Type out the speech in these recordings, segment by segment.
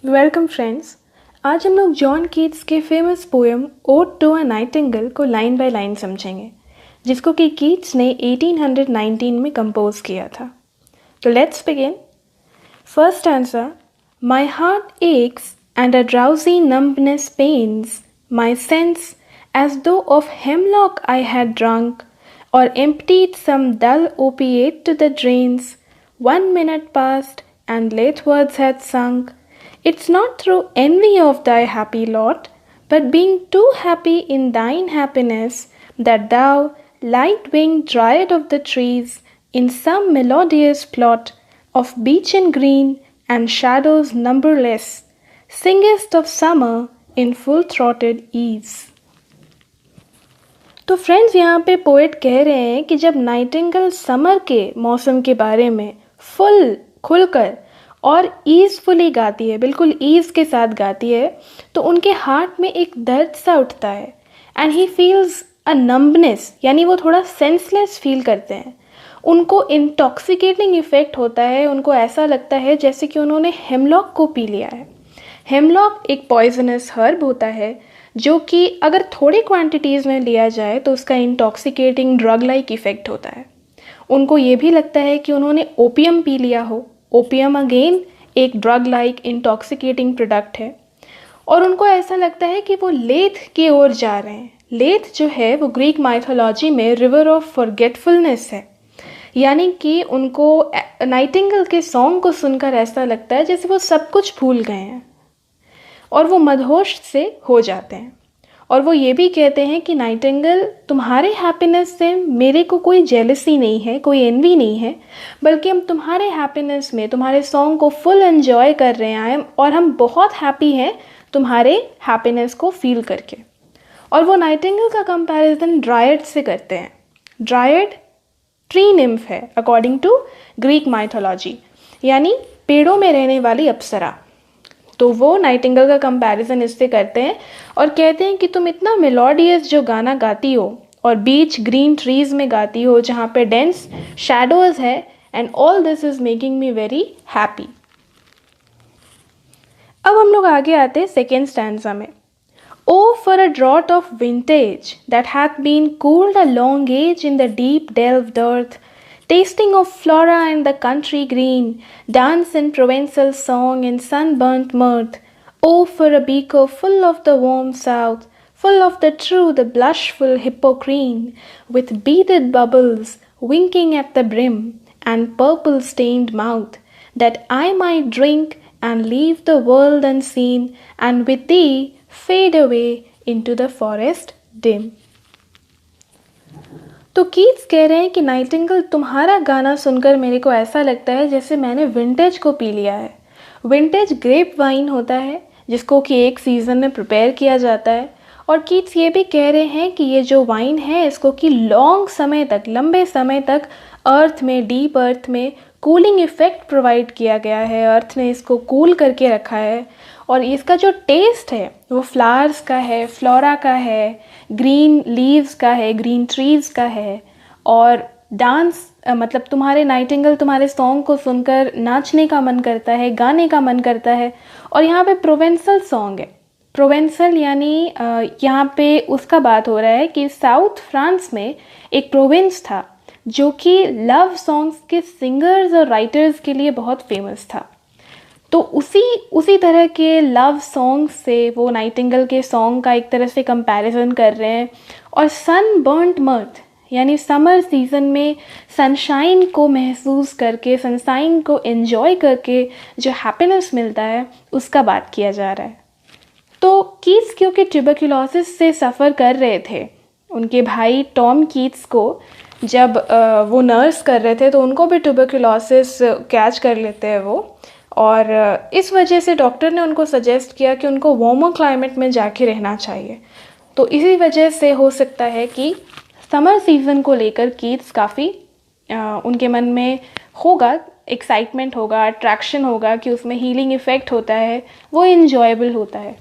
Welcome friends. आज हम लोग जॉन कीट्स के famous poem ode to a nightingale को लाइन बाय लाइन समझेंगे, जिसको कि कीट्स ने 1819 में कंपोज किया था। तो let's begin. First answer, my heart x and a drowsy numbness pains my sense as though of hemlock I had drunk or emptied some dull opiate to the drains. 1 minute passed and late words had sunk. It's not through envy of thy happy lot, but being too happy in thine happiness, that thou, light-winged dryad of the trees, in some melodious plot of beechen green and shadows numberless, singest of summer in full-throated ease. तो friends, यहाँ पे poet कह रहे हैं कि जब Nightingale summer के मौसम के बारे में खुलकर और ईज़फुली गाती है, बिल्कुल ईज़ के साथ गाती है, तो उनके हार्ट में एक दर्द सा उठता है and he feels a numbness, यानी वो थोड़ा सेंसलेस फील करते हैं। उनको इंटॉक्सिकेटिंग इफ़ेक्ट होता है, उनको ऐसा लगता है जैसे कि उन्होंने हेमलॉक को पी लिया है। हेमलॉक एक पॉइजनस हर्ब होता है जो कि अगर थोड़ी क्वांटिटीज़ में लिया जाए तो उसका इंटॉक्सिकेटिंग ड्रग लाइक इफ़ेक्ट होता है। उनको ये भी लगता है कि उन्होंने ओपियम पी लिया हो। ओपियम अगेन एक ड्रग लाइक इंटॉक्सिकेटिंग प्रोडक्ट है, और उनको ऐसा लगता है कि वो लेथ की ओर जा रहे हैं। लेथ जो है वो ग्रीक माइथोलॉजी में रिवर ऑफ फॉरगेटफुलनेस है, यानी कि उनको नाइटिंगेल के सॉन्ग को सुनकर ऐसा लगता है जैसे वो सब कुछ भूल गए हैं और वो मदहोश से हो जाते हैं। और वो ये भी कहते हैं कि नाइटिंगेल, तुम्हारे हैप्पीनेस से मेरे को कोई जेलसी नहीं है, कोई एनवी नहीं है, बल्कि हम तुम्हारे हैप्पीनेस में तुम्हारे सॉन्ग को फुल एंजॉय कर रहे हैं और हम बहुत हैप्पी हैं तुम्हारे हैप्पीनेस को फील करके। और वो नाइटिंगेल का कंपैरिजन ड्रायड से करते हैं। ड्रायड ट्री निम्फ है अकॉर्डिंग टू ग्रीक माइथोलॉजी, यानी पेड़ों में रहने वाली अप्सरा। तो वो नाइटिंगेल का कंपैरिजन इससे करते हैं और कहते हैं कि तुम इतना मेलोडियस जो गाना गाती हो और बीच ग्रीन ट्रीज में गाती हो जहाँ पे डेंस शैडोज है, and all this is making me very happy. अब हम लोग आगे आते हैं सेकेंड स्टैंजा में। Oh, for a draught of vintage that hath been cooled a long age in the deep delved earth, tasting of flora and the country green, dance in Provençal song in sunburnt mirth. Oh, for a beaker full of the warm south, full of the true, the blushful hippocrene, with beaded bubbles winking at the brim, and purple-stained mouth, that I might drink and leave the world unseen, and with thee fade away into the forest dim. तो Keats कह रहे हैं कि Nightingale, तुम्हारा गाना सुनकर मेरे को ऐसा लगता है जैसे मैंने विंटेज को पी लिया है। विंटेज ग्रेप वाइन होता है जिसको कि एक सीज़न में प्रिपेयर किया जाता है, और कीट्स ये भी कह रहे हैं कि ये जो वाइन है इसको कि लंबे समय तक अर्थ में, डीप अर्थ में कूलिंग इफ़ेक्ट प्रोवाइड किया गया है। अर्थ ने इसको कूल करके रखा है, और इसका जो टेस्ट है वो फ्लावर्स का है, फ्लोरा का है, ग्रीन लीव्स का है, ग्रीन ट्रीज़ का है। और डांस मतलब तुम्हारे नाइटिंगेल, तुम्हारे सॉन्ग को सुनकर नाचने का मन करता है, गाने का मन करता है। और यहाँ पे प्रोवेंसल सॉन्ग है। प्रोवेंसल यानी यहाँ पे उसका बात हो रहा है कि साउथ फ्रांस में एक प्रोविंस था जो कि लव सॉन्ग्स के सिंगर्स और राइटर्स के लिए बहुत फेमस था। तो उसी तरह के लव सॉन्ग से वो नाइटिंगेल के सॉन्ग का एक तरह से कंपैरिजन कर रहे हैं। और सन बर्न्ट मर्थ यानी समर सीज़न में सनशाइन को महसूस करके, सनशाइन को एंजॉय करके जो हैप्पीनेस मिलता है उसका बात किया जा रहा है। तो कीट्स क्योंकि ट्यूबरक्लोसिस से सफ़र कर रहे थे, उनके भाई टॉम कीट्स को जब वो नर्स कर रहे थे तो उनको भी ट्यूबरक्लोसिस कैच कर लेते हैं वो, और इस वजह से डॉक्टर ने उनको सजेस्ट किया कि उनको वार्मर क्लाइमेट में जाके रहना चाहिए। तो इसी वजह से हो सकता है कि समर सीज़न को लेकर कीट्स काफ़ी उनके मन में होगा, एक्साइटमेंट होगा, अट्रैक्शन होगा कि उसमें हीलिंग इफ़ेक्ट होता है, वो इन्जॉयबल होता है।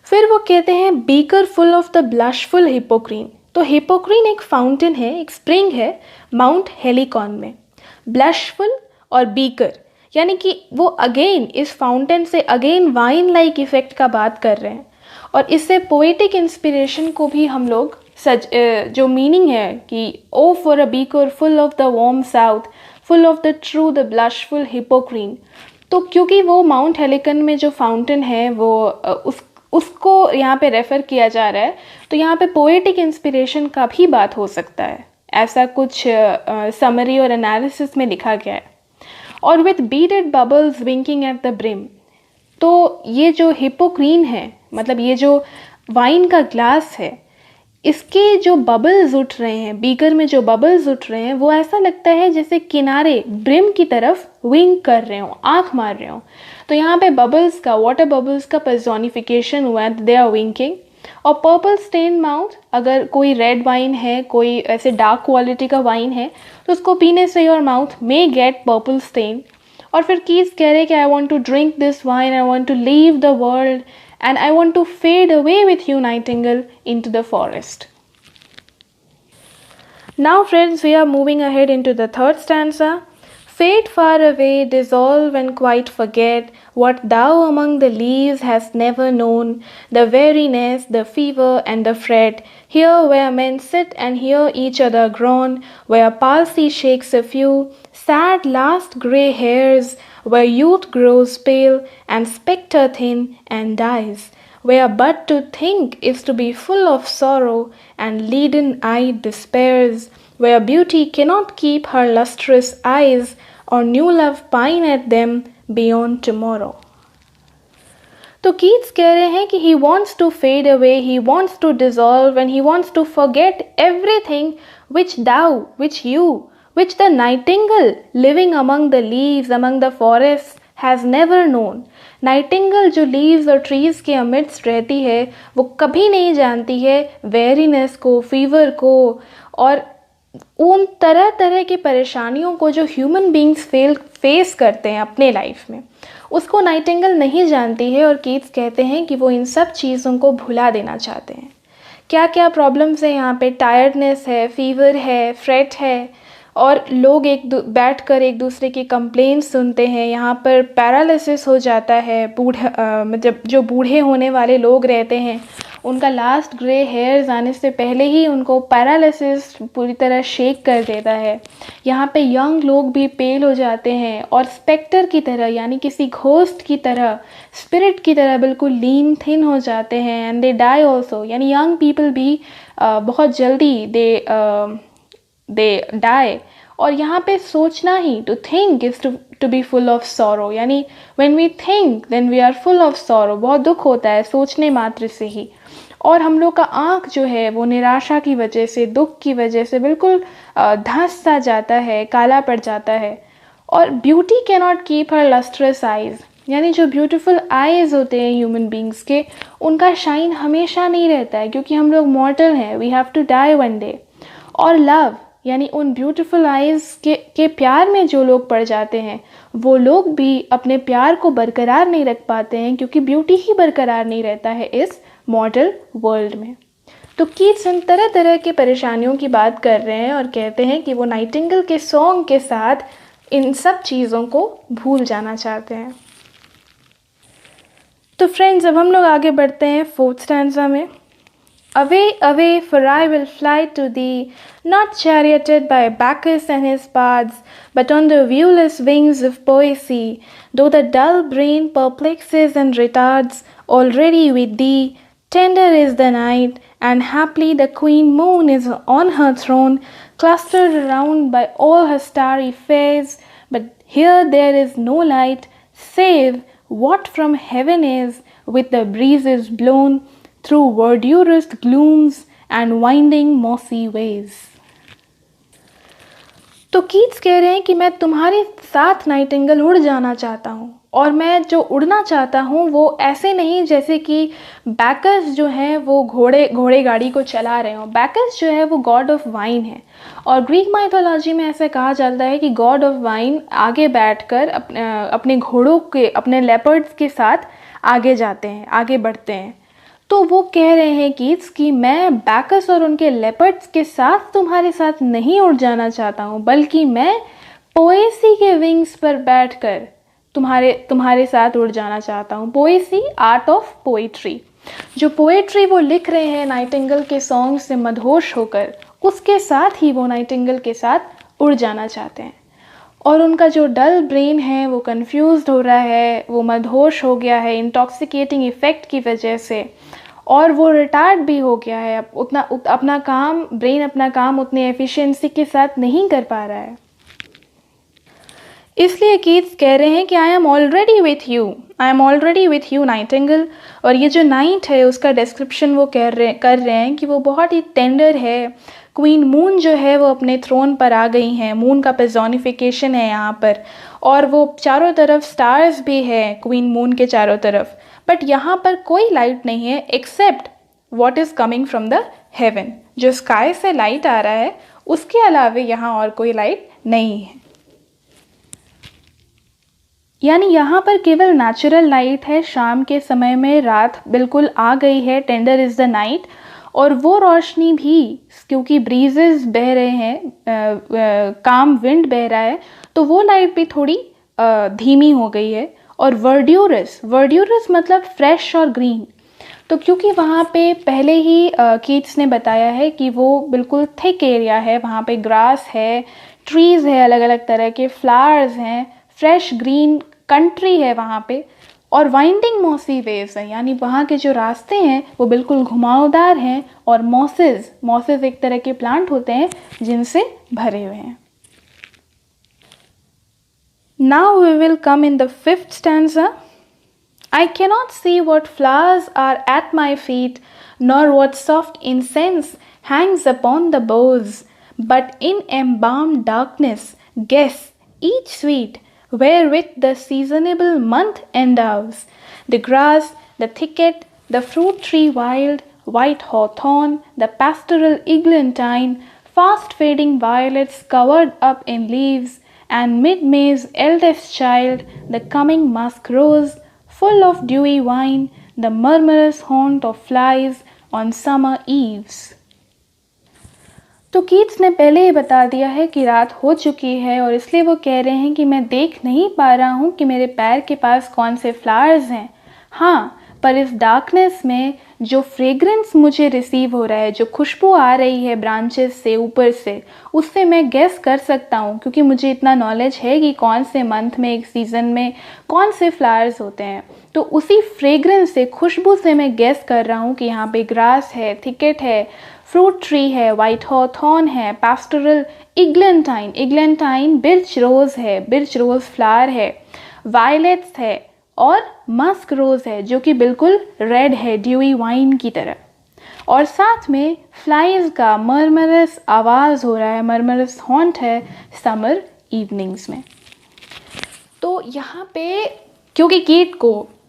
फिर वो कहते हैं beaker full of the blushful Hippocrene. तो हिपोक्रीन एक फाउंटेन है, एक स्प्रिंग है माउंट हेलिकॉन में। ब्लशफुल और बीकर यानी कि वो अगेन इस फाउंटेन से अगेन वाइन लाइक इफ़ेक्ट का बात कर रहे हैं। और इससे पोएटिक इंस्पिरेशन को भी हम लोग जो मीनिंग है कि O for a beaker full of the warm south, full of the true the blushful Hippocrene. तो क्योंकि वो माउंट हेलिकन में जो फाउंटेन है वो उसको यहाँ पे रेफ़र किया जा रहा है, तो यहाँ पे पोएटिक इंस्पिरेशन का भी बात हो सकता है, ऐसा कुछ समरी और एनालिसिस में लिखा गया है। और with beaded bubbles winking at the brim, तो ये जो हिपोक्रीन है, मतलब ये जो वाइन का ग्लास है, इसके जो बबल्स उठ रहे हैं, बीकर में जो बबल्स उठ रहे हैं, वो ऐसा लगता है जैसे किनारे ब्रिम की तरफ विंक कर रहे हो, आँख मार रहे हो। तो यहाँ पे बबल्स का, वाटर बबल्स का पर्सोनिफिकेशन हुआ है, दे आर विंकिंग। और पर्पल स्टेन माउथ, अगर कोई रेड वाइन है, कोई ऐसे डार्क क्वालिटी का वाइन है, तो उसको पीने से your mouth may get purple stain. और फिर कीट्स कह रहे हैं कि I want to drink this wine, I want to leave the world and I want to fade away with you, nightingale, into the forest. Now friends, we are moving ahead into the third stanza. Fade far away, dissolve and quite forget what thou among the leaves hast never known, the weariness, the fever and the fret, here where men sit and hear each other groan, where palsy shakes a few sad last grey hairs, where youth grows pale and spectre thin and dies, where but to think is to be full of sorrow and leaden-eyed despairs, where beauty cannot keep her lustrous eyes, or new love pine at them beyond tomorrow. तो Keats कह रहे हैं कि he wants to fade away, he wants to dissolve and he wants to forget everything which thou, which you, which the nightingale living among the leaves, among the forests has never known. Nightingale जो leaves और trees के amidst रहती है, वो कभी नहीं जानती है वेरीनेस को, फीवर को और उन तरह तरह की परेशानियों को जो ह्यूमन बींग्स फेस करते हैं अपने लाइफ में, उसको नाइटिंगल नहीं जानती है। और कीट्स कहते हैं कि वो इन सब चीज़ों को भुला देना चाहते हैं। क्या क्या प्रॉब्लम्स है यहाँ पे? टायर्डनेस है, फीवर है, फ्रेट है, और लोग बैठ कर एक दूसरे की कंप्लेंट सुनते हैं। यहाँ पर पैरालिसिस हो जाता है, मतलब जो बूढ़े होने वाले लोग रहते हैं, उनका लास्ट ग्रे हेयर्स आने से पहले ही उनको पैरालिसिस पूरी तरह शेक कर देता है। यहाँ पे यंग लोग भी पेल हो जाते हैं और स्पेक्टर की तरह, यानी किसी घोस्ट की तरह, स्पिरिट की तरह बिल्कुल लीन थिन हो जाते हैं। एंड दे डाई ऑल्सो, यानी यंग पीपल भी बहुत जल्दी दे डाई। और यहाँ पे सोचना ही, to think is to be full of sorrow, यानी when we think then we are full of sorrow. बहुत दुख होता है सोचने मात्र से ही। और हम लोग का आँख जो है वो निराशा की वजह से, दुख की वजह से बिल्कुल धंस सा जाता है, काला पड़ जाता है। और beauty can not keep her lustrous eyes, यानी जो ब्यूटीफुल आइज़ होते हैं ह्यूमन बींग्स के, उनका शाइन हमेशा नहीं रहता है, क्योंकि हम लोग मॉर्टल हैं, we have to die one day. और लव, यानी उन ब्यूटीफुल आइज़ के प्यार में जो लोग पड़ जाते हैं, वो लोग भी अपने प्यार को बरकरार नहीं रख पाते हैं, क्योंकि ब्यूटी ही बरकरार नहीं रहता है इस मॉडल वर्ल्ड में। तो कीट्स इन तरह तरह की परेशानियों की बात कर रहे हैं और कहते हैं कि वो नाइटिंगल के सॉन्ग के साथ इन सब चीज़ों को भूल जाना चाहते हैं। तो फ्रेंड्स, अब हम लोग आगे बढ़ते हैं फोर्थ स्टैंजा में। Away, away, for I will fly to thee, not charioted by Bacchus and his bards, but on the viewless wings of poesy. Though the dull brain perplexes and retards, already with thee tender is the night, and haply the queen moon is on her throne, clustered around by all her starry fays. But here there is no light, save what from heaven is, with the breezes blown through verdurous glooms and winding mossy ways. तो Keats कह रहे हैं कि मैं तुम्हारे साथ Nightingale उड़ जाना चाहता हूँ, और मैं जो उड़ना चाहता हूँ वो ऐसे नहीं जैसे कि बैकस जो है वो घोड़े गाड़ी को चला रहे हों। बैकस जो है वो गॉड ऑफ वाइन है, और ग्रीक माइथोलॉजी में ऐसे कहा जाता है कि गॉड ऑफ वाइन आगे बैठकर अपने घोड़ों के, अपने लेपर्ड्स के साथ आगे जाते हैं, आगे बढ़ते हैं। तो वो कह रहे हैं कि मैं बैकस और उनके लेपर्ड्स के साथ तुम्हारे साथ नहीं उड़ जाना चाहता हूँ, बल्कि मैं पोएसी के विंग्स पर बैठकर तुम्हारे तुम्हारे साथ उड़ जाना चाहता हूँ। Poaceae, art of poetry. जो पोएट्री वो लिख रहे हैं नाइटिंगेल के सॉन्ग से मदहोश होकर, उसके साथ ही वो नाइटिंगेल के साथ उड़ जाना चाहते हैं। और उनका जो डल ब्रेन है वो कंफ्यूज्ड हो रहा है, वो मदहोश हो गया है इंटॉक्सिकेटिंग इफ़ेक्ट की वजह से, और वो रिटार्ड भी हो गया है। अपना काम ब्रेन अपना काम उतनी एफिशिएंसी के साथ नहीं कर पा रहा है। इसलिए कीट्स कह रहे हैं कि I am already with you, I am already with you Nightingale. और ये जो नाइट है उसका डिस्क्रिप्शन वो कर रहे हैं कि वो बहुत ही टेंडर है। क्वीन मून जो है वो अपने थ्रोन पर आ गई हैं, मून का पर्सोनिफिकेशन है यहाँ पर, और वो चारों तरफ स्टार्स भी हैं क्वीन मून के चारों तरफ, बट यहाँ पर कोई लाइट नहीं है except what is coming from the heaven. जो स्काई से लाइट आ रहा है उसके अलावा यहाँ और कोई लाइट नहीं है। यानी यहाँ पर केवल नेचुरल लाइट है। शाम के समय में रात बिल्कुल आ गई है, टेंडर इज़ द नाइट, और वो रोशनी भी क्योंकि ब्रीजेस बह रहे हैं, काम विंड बह रहा है, तो वो लाइट भी थोड़ी धीमी हो गई है। और वर्ड्यूरस, वर्ड्यूरस मतलब फ्रेश और ग्रीन, तो क्योंकि वहाँ पे पहले ही कीट्स ने बताया है कि वो बिल्कुल थिक एरिया है, वहाँ पे ग्रास है, ट्रीज़ है, अलग अलग तरह के फ्लावर्स हैं, फ्रेश ग्रीन कंट्री है वहाँ पे, और वाइंडिंग मॉसी वेव्स हैं, यानी वहाँ के जो रास्ते हैं वो बिल्कुल घुमावदार हैं, और मॉसेज एक तरह के प्लांट होते हैं जिनसे भरे हुए हैं। Now we will come in the 5th stanza. I cannot see what flowers are at my feet, nor what soft incense hangs upon the boughs, but in embalmed darkness guess each sweet, wherewith the seasonable month endows. The grass, the thicket, the fruit tree wild, white hawthorn, the pastoral eglantine, fast fading violets covered up in leaves, and mid-May's eldest child, the coming musk rose, full of dewy wine, the murmurous haunt of flies on summer eves. तो Keats ने पहले ही बता दिया है कि रात हो चुकी है, और इसलिए वो कह रहे हैं कि मैं देख नहीं पा रहा हूँ कि मेरे पैर के पास कौन से फ्लावर्स हैं। हाँ, पर इस डार्कनेस में जो फ्रेग्रेंस मुझे रिसीव हो रहा है, जो खुशबू आ रही है ब्रांचेस से, ऊपर से, उससे मैं गेस कर सकता हूँ, क्योंकि मुझे इतना नॉलेज है कि कौन से मंथ में, एक सीज़न में कौन से फ्लावर्स होते हैं। तो उसी फ्रेग्रेंस से, खुशबू से मैं गेस कर रहा हूँ कि यहाँ पे ग्रास है, थिकेट है, फ्रूट ट्री है, वाइट हॉथॉर्न है, पास्टोरल इग्लेंटाइन, इग्लेंटाइन बिर्च रोज़ है, बिर्च रोज़ फ्लावर है, वायलेट्स है, और मस्क रोज़ है जो कि बिल्कुल रेड है, ड्यूई वाइन की तरह। और साथ में फ्लाइज का मरमरस आवाज़ हो रहा है, मरमरस हॉन्ट है समर इवनिंग्स में। तो यहाँ पे क्योंकि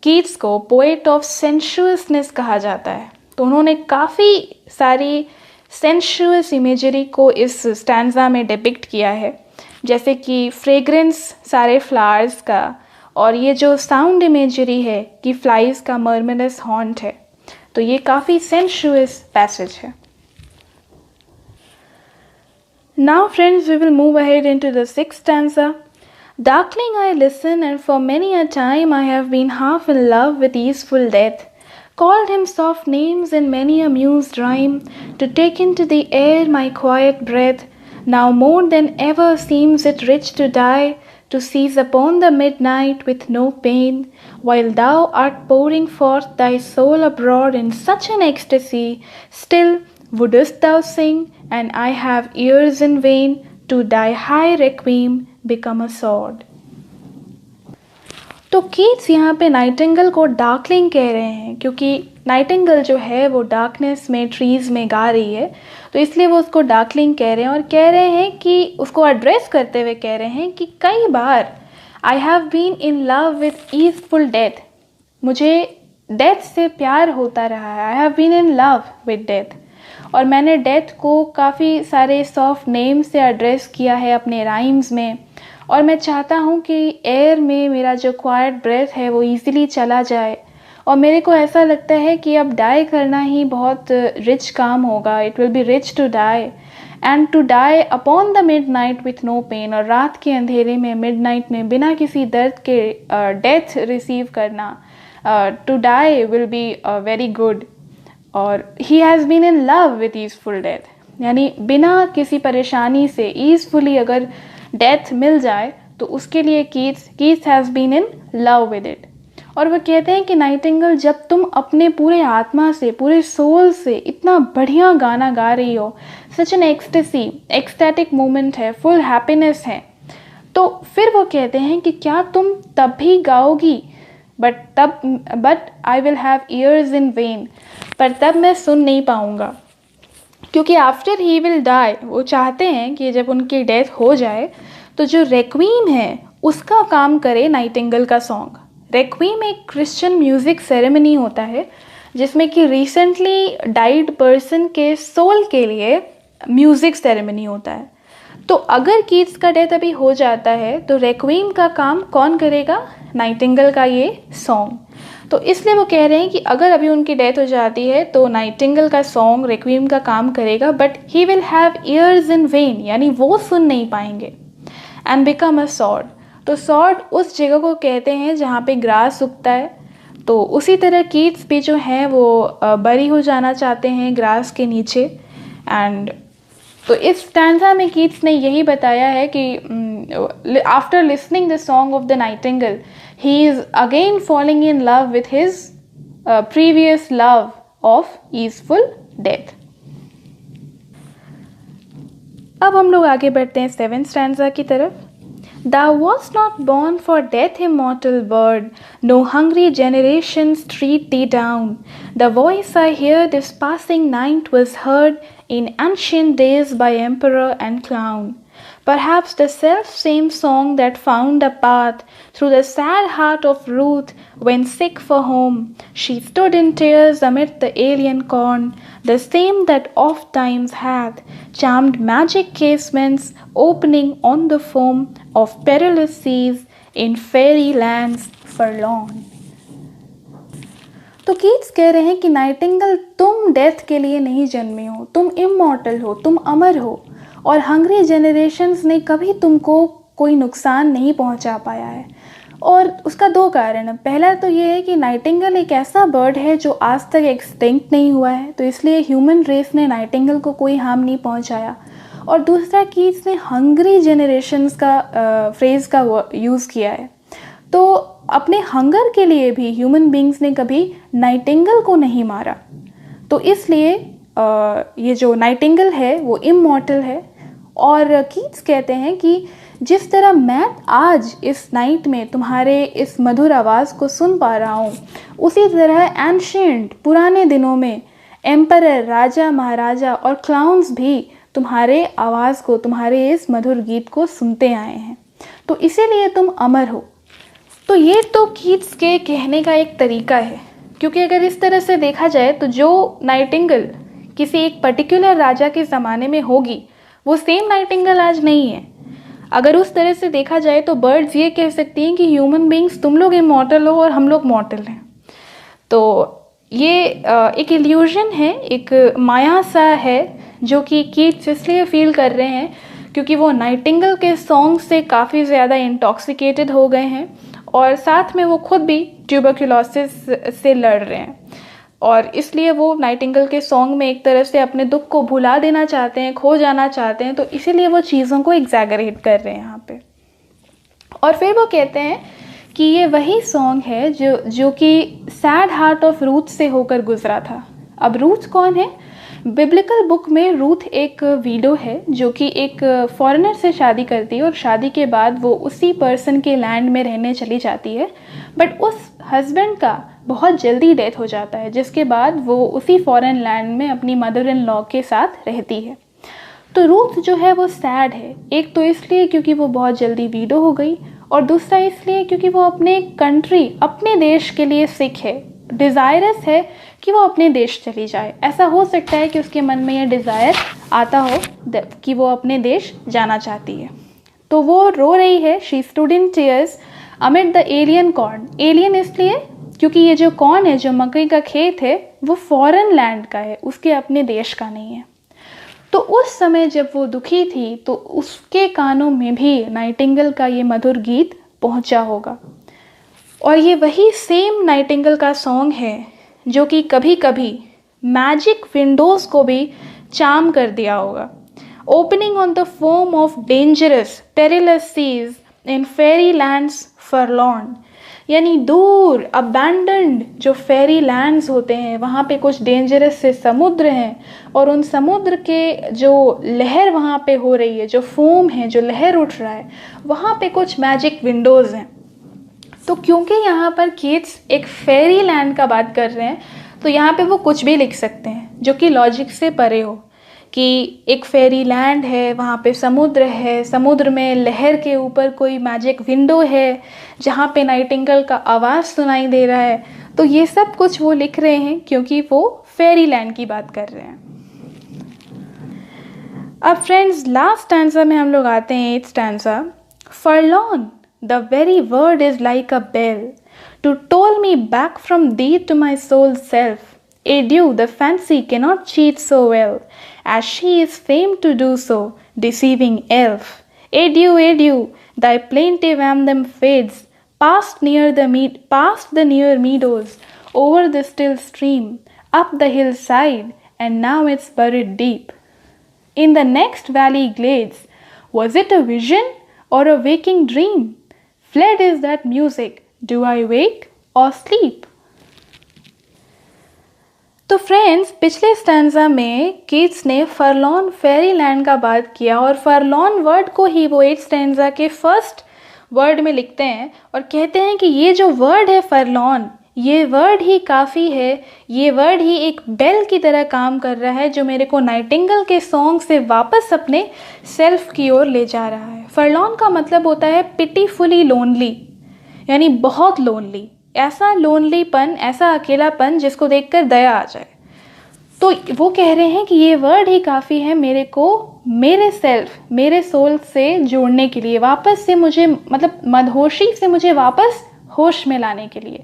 कीट्स को पोएट ऑफ सेंशुअसनेस कहा जाता है, तो उन्होंने काफ़ी सारी सेंशुअस इमेजरी को इस स्टैंजा में डिपिक्ट किया है, जैसे कि फ्रेग्रेंस सारे फ्लावर्स का, और ये जो साउंड इमेजरी है कि फ्लाइज का मर्मरस हॉन्ट है, तो ये काफ़ी सेंशुअस पैसेज है। Now friends, we will move ahead into the 6th stanza. Darkling I listen, and for many a time I have been half in love with easeful death, called him soft names in many a mused rhyme, to take into the air my quiet breath. Now more than ever seems it rich to die, to seize upon the midnight with no pain, while thou art pouring forth thy soul abroad in such an ecstasy. Still wouldst thou sing, and I have ears in vain, to thy high requiem become a sword. तो Keats यहाँ पे Nightingale को darkling कह रहे हैं, क्योंकि Nightingale जो है वो डार्कनेस में ट्रीज़ में गा रही है, तो इसलिए वो उसको डार्कलिंग कह रहे हैं। और कह रहे हैं कि उसको एड्रेस करते हुए कह रहे हैं कि कई बार I have been in love with easeful death, मुझे डेथ से प्यार होता रहा है। I have been in love with death, और मैंने डेथ को काफ़ी सारे सॉफ्ट नेम से एड्रेस किया है अपने राइम्स में, और मैं चाहता हूँ कि एयर में मेरा जो क्वाइट ब्रेथ है वो इजीली चला जाए, और मेरे को ऐसा लगता है कि अब डाई करना ही बहुत रिच काम होगा। It will be rich to die, and to die upon the midnight with no pain, और रात के अंधेरे में मिड नाइट में बिना किसी दर्द के डेथ रिसीव करना, to die will be very good. और he has been in love with easeful death, यानी बिना किसी परेशानी से ईजफुली अगर डेथ मिल जाए तो उसके लिए Keats has been in love with it. और वो कहते हैं कि नाइटिंगेल, जब तुम अपने पूरे आत्मा से, पूरे सोल से इतना बढ़िया गाना गा रही हो, सच एन एक्सटैटिक मोमेंट है, फुल हैप्पीनेस है, तो फिर वो कहते हैं कि क्या तुम तब भी गाओगी, but I will have ears in vain, पर तब मैं सुन नहीं पाऊँगा, क्योंकि आफ्टर ही विल डाई, वो चाहते हैं कि जब उनकी डेथ हो जाए तो जो रेक्वीम है उसका काम करे नाइटिंगेल का सॉन्ग। रेक्वीम एक क्रिश्चियन म्यूज़िक सेरेमनी होता है जिसमें कि रिसेंटली डाइड पर्सन के सोल के लिए म्यूज़िक सेरेमनी होता है। तो अगर कीट्स का डेथ अभी हो जाता है तो रेक्वीम का काम कौन करेगा? नाइटिंगेल का ये सॉन्ग। तो इसलिए वो कह रहे हैं कि अगर अभी उनकी डेथ हो जाती है तो नाइटिंगेल का सॉन्ग रेक्वीम का काम करेगा, but he will have ears in when, यानी वो सुन नहीं पाएंगे। एंड बिकम अ सॉर्ड, तो सॉर्ड उस जगह को कहते हैं जहाँ पे ग्रास उगता है। तो उसी तरह कीट्स भी जो हैं वो बरी हो जाना चाहते हैं ग्रास के नीचे। एंड तो इस स्टैंजा में कीट्स ने यही बताया है कि after listening the song of the Nightingale he is again falling in love with his previous love of easeful death. अब हम लोग आगे बढ़ते हैं 7th स्टैंजा की तरफ। Thou wast not born for death, immortal bird, no hungry generations treat thee down. The voice I hear this passing night was heard in ancient days by emperor and clown. Perhaps the self-same song that found a path through the sad heart of Ruth when sick for home. She stood in tears amid the alien corn, the same that oft times hath charmed magic casements opening on the foam of perilous seas in fairy lands forlorn. तो Keats कह रहे हैं कि Nightingale, तुम death के लिए नहीं जन्मे हो, तुम इमॉर्टल हो, तुम अमर हो, और हंग्री जेनरेशन्स ने कभी तुमको कोई नुकसान नहीं पहुंचा पाया है। और उसका 2 कारण है। पहला तो ये है कि नाइटिंगेल एक ऐसा बर्ड है जो आज तक एक्सटिंक्ट नहीं हुआ है, तो इसलिए ह्यूमन रेस ने नाइटिंगेल को कोई हार्म नहीं पहुंचाया। और दूसरा, कीट्स ने हंग्री जेनरेशन्स का फ्रेज़ का यूज़ किया है, तो अपने हंगर के लिए भी ह्यूमन बींग्स ने कभी नाइटिंगेल को नहीं मारा। तो इसलिए ये जो नाइटिंगेल है वो इमॉर्टल है। और कीट्स कहते हैं कि जिस तरह मैं आज इस नाइट में तुम्हारे इस मधुर आवाज़ को सुन पा रहा हूँ, उसी तरह एंशिएंट पुराने दिनों में एम्परर, राजा महाराजा और क्लाउन्स भी तुम्हारे आवाज़ को, तुम्हारे इस मधुर गीत को सुनते आए हैं, तो इसीलिए तुम अमर हो। तो ये तो कीट्स के कहने का एक तरीका है, क्योंकि अगर इस तरह से देखा जाए तो जो नाइटिंगेल किसी एक पर्टिकुलर राजा के ज़माने में होगी वो सेम नाइटिंगेल आज नहीं है। अगर उस तरह से देखा जाए तो बर्ड्स ये कह सकती हैं कि ह्यूमन बींग्स, तुम लोग इमॉर्टल हो और हम लोग मॉर्टल हैं। तो ये एक इल्यूजन है, एक माया सा है जो कि कीट्स इसलिए फील कर रहे हैं क्योंकि वो नाइटिंगेल के सॉन्ग से काफ़ी ज़्यादा इंटॉक्सिकेटेड हो गए हैं, और साथ में वो खुद भी ट्यूबरक्लोसिस से लड़ रहे हैं, और इसलिए वो नाइटिंगेल के सॉन्ग में एक तरह से अपने दुख को भुला देना चाहते हैं, खो जाना चाहते हैं, तो इसीलिए वो चीज़ों को एग्जैगरेट कर रहे हैं यहाँ पे। और फिर वो कहते हैं कि ये वही सॉन्ग है जो कि सैड हार्ट ऑफ रूथ से होकर गुजरा था। अब रूथ कौन है? बिब्लिकल बुक में रूथ एक विडो है जो कि एक फॉरेनर से शादी करती है, और शादी के बाद वो उसी पर्सन के लैंड में रहने चली जाती है, बट उस हस्बैंड का बहुत जल्दी डेथ हो जाता है, जिसके बाद वो उसी फॉरेन लैंड में अपनी मदर इन लॉ के साथ रहती है। तो रूथ जो है वो सैड है, एक तो इसलिए क्योंकि वो बहुत जल्दी विडो हो गई, और दूसरा इसलिए क्योंकि वो अपने कंट्री, अपने देश के लिए सिक है, डिज़ायरस है कि वो अपने देश चली जाए। ऐसा हो सकता है कि उसके मन में ये डिज़ायर आता हो कि वो अपने देश जाना चाहती है। तो वो रो रही है, she stood in tears amid the alien corn. Alien इसलिए क्योंकि ये जो कॉर्न है, जो मकई का खेत है, वो फॉरेन लैंड का है, उसके अपने देश का नहीं है। तो उस समय जब वो दुखी थी तो उसके कानों में भी नाइटिंगेल का ये मधुर गीत पहुंचा होगा। और ये वही सेम नाइटिंगेल का सॉन्ग है जो कि कभी कभी मैजिक विंडोज़ को भी चार्म कर दिया होगा। Opening on the foam of dangerous perilous seas in faery lands forlorn, यानी दूर अबैंडन्ड जो फेरी लैंड्स होते हैं, वहाँ पे कुछ डेंजरस से समुद्र हैं और उन समुद्र के जो लहर वहाँ पे हो रही है, जो फोम है, जो लहर उठ रहा है, वहाँ पे कुछ मैजिक विंडोज़ हैं। तो क्योंकि यहाँ पर कीट्स एक फेरी लैंड का बात कर रहे हैं तो यहाँ पे वो कुछ भी लिख सकते हैं जो कि लॉजिक से परे हो, कि एक फेरी लैंड है, वहाँ पे समुद्र है, समुद्र में लहर के ऊपर कोई मैजिक विंडो है जहाँ पे नाइटिंगेल का आवाज़ सुनाई दे रहा है। तो ये सब कुछ वो लिख रहे हैं क्योंकि वो फेरी लैंड की बात कर रहे हैं। अब फ्रेंड्स लास्ट स्टैंजा में हम लोग आते हैं, 8th stanza. Forlorn the very word is like a bell to toll me back from thee to my soul's self. Adieu, the fancy cannot cheat so well as she is famed to do so, deceiving elf. Adieu, adieu, thy plaintive anthem fades past the near meadows, over the still stream, up the hillside, and now it's buried deep in the next valley glades. Was it a vision or a waking dream? Fled is that music, do I wake or sleep? तो friends पिछले stanza में Keats ने फॉरलॉर्न फेरी land का बात किया और फॉरलॉर्न word को ही वो 8th स्टैंजा के फर्स्ट वर्ड में लिखते हैं और कहते हैं कि ये जो वर्ड है फॉरलॉर्न, ये वर्ड ही काफ़ी है, ये वर्ड ही एक बेल की तरह काम कर रहा है जो मेरे को नाइटिंगेल के सॉन्ग से वापस अपने सेल्फ की ओर ले जा रहा है। फॉरलॉर्न का मतलब होता है पिटीफुली लोनली, यानी बहुत लोनली, ऐसा लोनलीपन, ऐसा अकेलापन जिसको देखकर दया आ जाए। तो वो कह रहे हैं कि ये वर्ड ही काफ़ी है मेरे को मेरे सेल्फ, मेरे सोल से जोड़ने के लिए, वापस से मुझे, मतलब मदहोशी से मुझे वापस होश में लाने के लिए।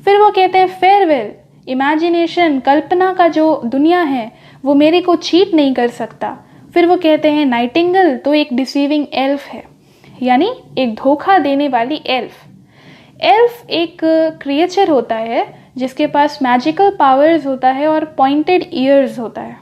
फिर वो कहते हैं फेयरवेल, इमेजिनेशन, कल्पना का जो दुनिया है वो मेरे को चीट नहीं कर सकता। फिर वो कहते हैं नाइटिंगेल तो एक डिसीविंग एल्फ है, यानी एक धोखा देने वाली एल्फ। एल्फ एक क्रिएचर होता है जिसके पास मैजिकल पावर्स होता है और पॉइंटेड ईयर्स होता है।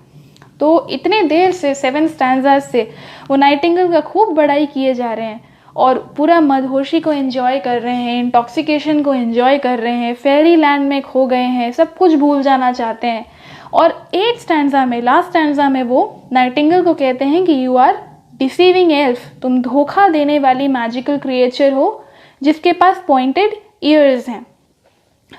तो इतने देर से 7 स्टैंजाज से वो नाइटिंगेल का खूब बड़ाई किए जा रहे हैं और पूरा मदहोशी को एंजॉय कर रहे हैं, इंटॉक्सिकेशन को एंजॉय कर रहे हैं, फेरी लैंड में खो गए हैं, सब कुछ भूल जाना चाहते हैं। और 8th स्टैंजा में, लास्ट स्टैंजा में वो नाइटिंगेल को कहते हैं कि यू आर डिसीविंग एल्फ, तुम धोखा देने वाली मैजिकल क्रिएचर हो जिसके पास पॉइंटेड ईयर्स हैं।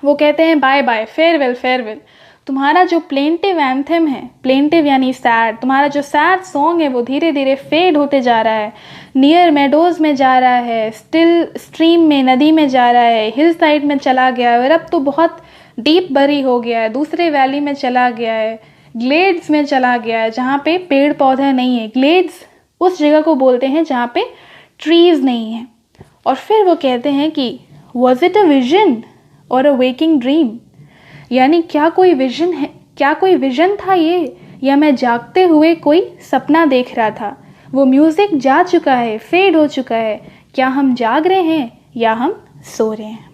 वो कहते हैं बाय बाय, फेयरवेल फेयरवेल, तुम्हारा जो प्लेंटिव एंथम है, प्लेंटिव यानी सैड, तुम्हारा जो सैड सॉन्ग है वो धीरे धीरे फेड होते जा रहा है, नियर मेडोज़ में जा रहा है, स्टिल स्ट्रीम में, नदी में जा रहा है, हिल साइड में चला गया है और अब तो बहुत डीप बरी हो गया है, दूसरे वैली में चला गया है, ग्लेड्स में चला गया है जहाँ पे पेड़ पौधे नहीं है। ग्लेड्स उस जगह को बोलते हैं जहाँ पे ट्रीज़ नहीं है। और फिर वो कहते हैं कि वॉज इट अ विजन और अ वेकिंग ड्रीम, यानी क्या कोई विजन है, क्या कोई विजन था ये, या मैं जागते हुए कोई सपना देख रहा था। वो म्यूज़िक जा चुका है, फेड हो चुका है, क्या हम जाग रहे हैं या हम सो रहे हैं।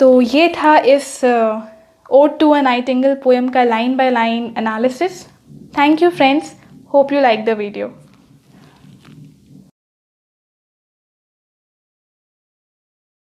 तो ये था इस ode to a nightingale poem का line by line analysis. Thank you friends, hope you like the video.